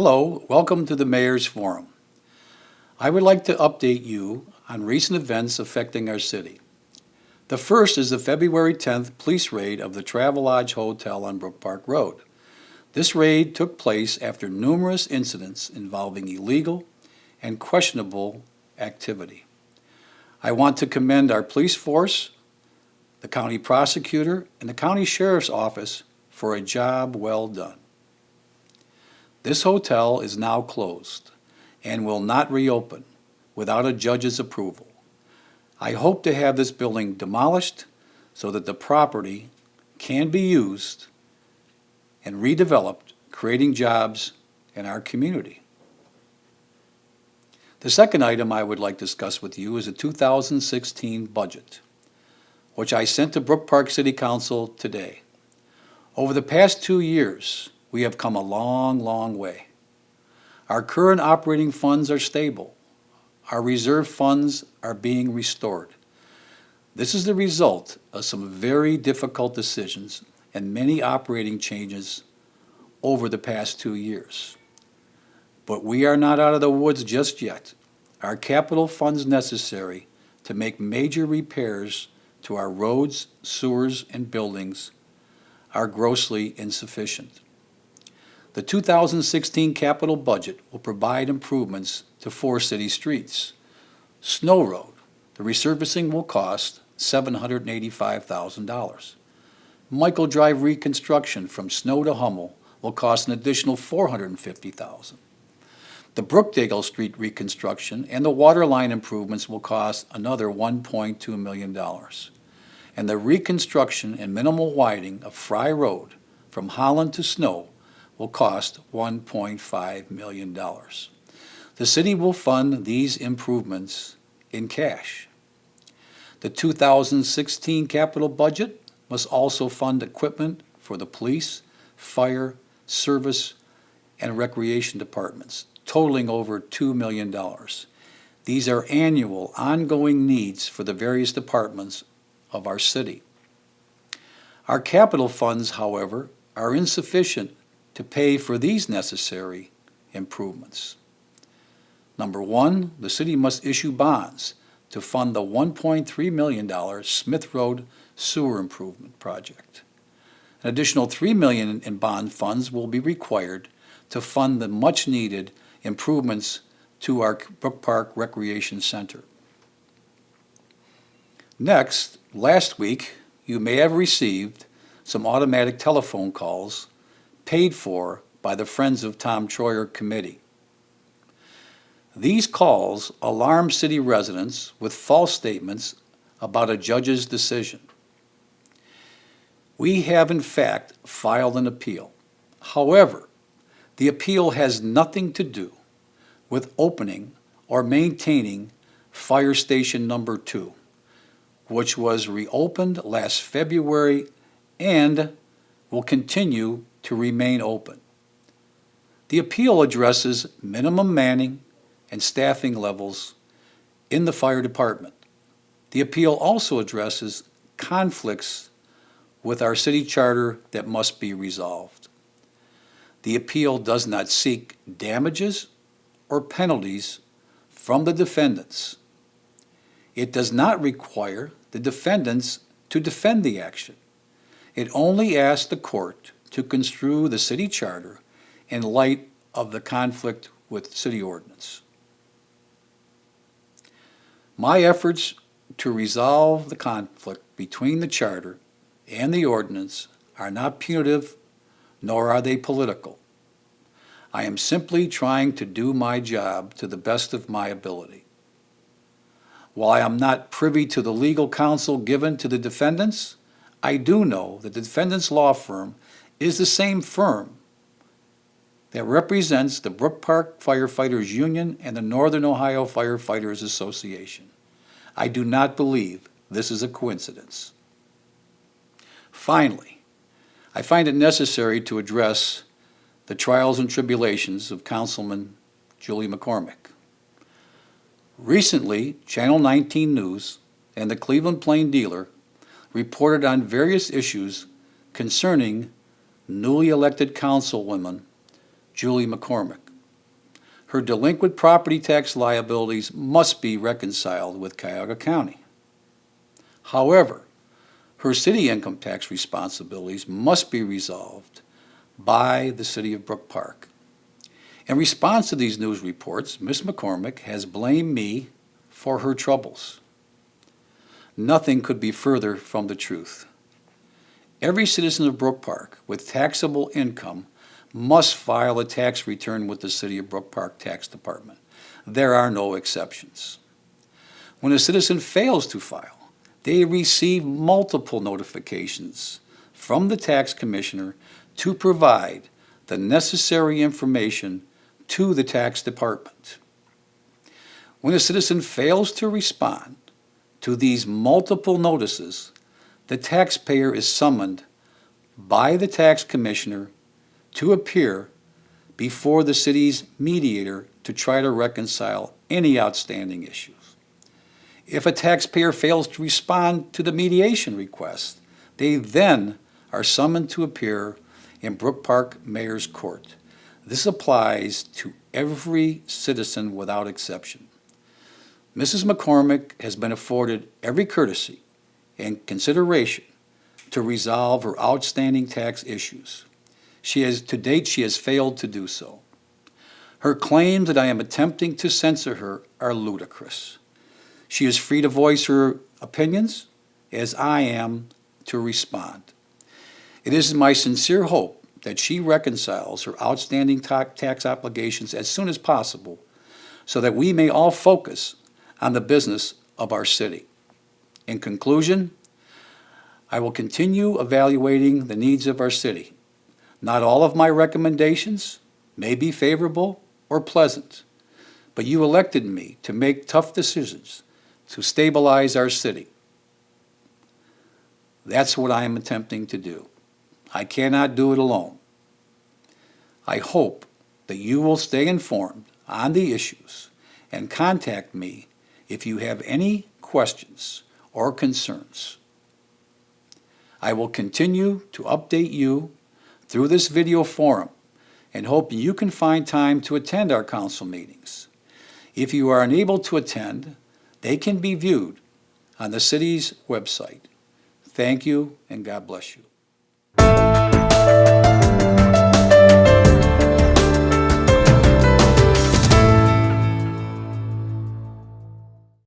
Hello, welcome to the Mayor's Forum. I would like to update you on recent events affecting our city. The first is the February 10th police raid of the Travelodge Hotel on Brook Park Road. This raid took place after numerous incidents involving illegal and questionable activity. I want to commend our police force, the county prosecutor, and the county sheriff's office for a job well done. This hotel is now closed and will not reopen without a judge's approval. I hope to have this building demolished so that the property can be used and redeveloped, creating jobs in our community. The second item I would like to discuss with you is the 2016 budget, which I sent to Brook Park City Council today. Over the past 2 years, we have come a long way. Our current operating funds are stable. Our reserve funds are being restored. This is the result of some very difficult decisions and many operating changes over the past 2 years. But we are not out of the woods just yet. Our capital funds necessary to make major repairs to our roads, sewers, and buildings are grossly insufficient. The 2016 capital budget will provide improvements to 4 city streets. Snow Road, the resurfacing will cost $785,000. Michael Drive reconstruction from Snow to Hummel will cost an additional $450,000. The Brookdale Street reconstruction and the water line improvements will cost another $1.2 million. And the reconstruction and minimal widening of Fry Road from Holland to Snow will cost $1.5 million. The city will fund these improvements in cash. The 2016 capital budget must also fund equipment for the police, fire, service, and recreation departments, totaling over $2 million. These are annual, ongoing needs for the various departments of our city. Our capital funds, however, are insufficient to pay for these necessary improvements. Number one, the city must issue bonds to fund the $1.3 million Smith Road sewer improvement project. An additional $3 million in bond funds will be required to fund the much-needed improvements to our Brook Park Recreation Center. Next, last week, you may have received some automatic telephone calls paid for by the Friends of Tom Troyer Committee. These calls alarm city residents with false statements about a judge's decision. We have in fact filed an appeal. However, the appeal has nothing to do with opening or maintaining Fire Station Number 2, which was reopened last February and will continue to remain open. The appeal addresses minimum manning and staffing levels in the fire department. The appeal also addresses conflicts with our city charter that must be resolved. The appeal does not seek damages or penalties from the defendants. It does not require the defendants to defend the action. It only asks the court to construe the city charter in light of the conflict with city ordinance. My efforts to resolve the conflict between the charter and the ordinance are not punitive, nor are they political. I am simply trying to do my job to the best of my ability. While I am not privy to the legal counsel given to the defendants, I do know that the defendant's law firm is the same firm that represents the Brook Park Firefighters Union and the Northern Ohio Firefighters Association. I do not believe this is a coincidence. Finally, I find it necessary to address the trials and tribulations of Councilman Julie McCormick. Recently, Channel 19 News and the Cleveland Plain Dealer reported on various issues concerning newly elected councilwoman Julie McCormick, her delinquent property tax liabilities must be reconciled with Cuyahoga County. However, her city income tax responsibilities must be resolved by the City of Brook Park. In response to these news reports, Ms. McCormick has blamed me for her troubles. Nothing could be further from the truth. Every citizen of Brook Park with taxable income must file a tax return with the City of Brook Park Tax Department. There are no exceptions. When a citizen fails to file, they receive multiple notifications from the tax commissioner to provide the necessary information to the tax department. When a citizen fails to respond to these multiple notices, the taxpayer is summoned by the tax commissioner to appear before the city's mediator to try to reconcile any outstanding issues. If a taxpayer fails to respond to the mediation request, they then are summoned to appear in Brook Park Mayor's Court. This applies to every citizen without exception. Mrs. McCormick has been afforded every courtesy and consideration to resolve her outstanding tax issues. To date, she has failed to do so. Her claims that I am attempting to censor her are ludicrous. She is free to voice her opinions, as I am to respond. It is my sincere hope that she reconciles her outstanding tax obligations as soon as possible so that we may all focus on the business of our city. In conclusion, I will continue evaluating the needs of our city. Not all of my recommendations may be favorable or pleasant, but you elected me to make tough decisions to stabilize our city. That's what I am attempting to do. I cannot do it alone. I hope that you will stay informed on the issues and contact me if you have any questions or concerns. I will continue to update you through this video forum and hope you can find time to attend our council meetings. If you are unable to attend, they can be viewed on the city's website. Thank you, and God bless you.